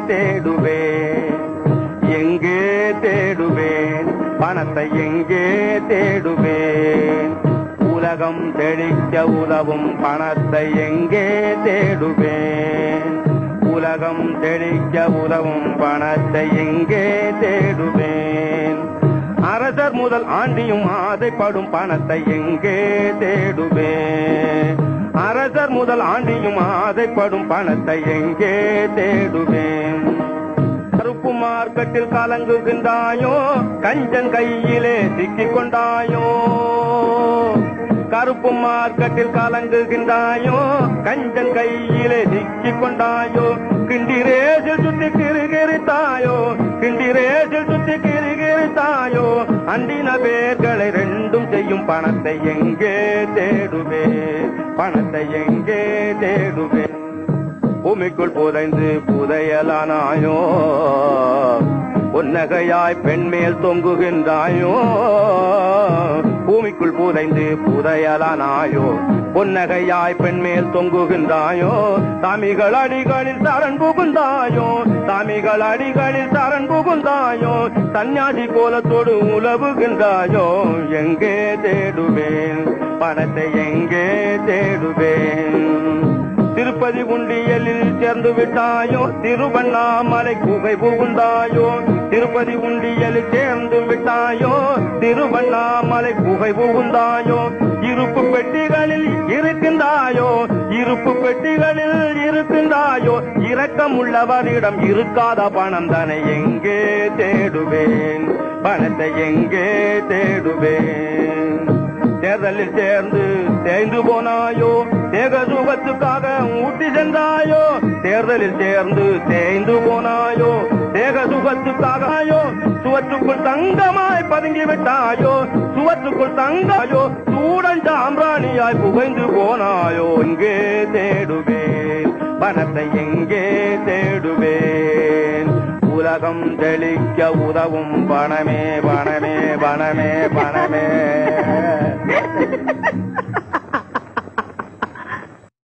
தேடுவேன் எங்கே தேடுவேன் பணத்தை எங்கே தேடுவேன் உலகம் செழிக்க உதவும் பணத்தை எங்கே தேடுவேன் உலகம் செழிக்க உதவும் பணத்தை எங்கே தேடுவேன் அரசர் முதல் ஆண்டியும் ஆசைப்படும் பணத்தை எங்கே தேடுவேன் அரசர் முதல் ஆண்டியும் ஆசைப்படும் பணத்தை எங்கே தேடுவேன் கருப்பு மார்க்கெட்டில் கலங்குகின்றாயோ கஞ்சன் கையிலே சிக்கிக் கொண்டாயோ கருப்பு மார்க்கெட்டில் கலங்குகின்றாயோ கஞ்சன் கையிலே சிக்கிக் கொண்டாயோ கிண்டிரேசில் சுத்தி கிருகிரித்தாயோ கிண்டிரேசில் சுத்தி கிருகிரித்தாயோ அண்டின பேர்களை ரெண்டும் செய்யும் பணத்தை எங்கே தேடுவேன் பணத்தை எங்கே தேடுவேன் பூமிக்குள் புதைந்து புதையலானாயோ பொன்னகையாய் பெண்மேல் தொங்குகின்றாயோ பூமிக்குள் புதைந்து புதையலானாயோ பொன்னகையாய் பெண்மேல் தொங்குகின்றாயோ சாமிகள் அடிகளில் சரண் புகுந்தாயோ சாமிகள் அடிகளில் சரண் புகுந்தாயோ சன்னியாசி கோலத்தோடு உலவுகின்றாயோ எங்கே தேடுவேன் பணத்தை எங்கே தேடுவேன் திருப்பதி உண்டியலில் சேர்ந்து விட்டாயோ திருவண்ணாமலை குகை புகுந்தாயோ திருப்பதி உண்டியலில் சேர்ந்து விட்டாயோ திருவண்ணாமலை குகை புகுந்தாயோ இருப்பு பெட்டிகளில் இருக்கின்றாயோ இருப்பு பெட்டிகளில் இருக்கின்றாயோ இரக்கம் உள்ளவரிடம் இருக்காத பணம் தானே எங்கே தேடுவேன் பணத்தை எங்கே தேடுவேன் தேர்தலில் சேர்ந்து தேய்ந்து போனாயோ தேக சுகத்துக்காக ஊட்டி சென்றாயோ தேர்தலில் சேர்ந்து தேய்ந்து போனாயோ தேக சுகத்துக்காகயோ சுவற்றுக்குள் தங்கமாய் பதுங்கி விட்டாயோ சுவற்றுக்குள் தங்காயோ சூடன் சாம்பிராணியாய் புகைந்து போனாயோ எங்கே தேடுவேன் பணத்தை எங்கே தேடுவேன் உலகம் தெளிக்க உதவும் பணமே பணமே பணமே பணமே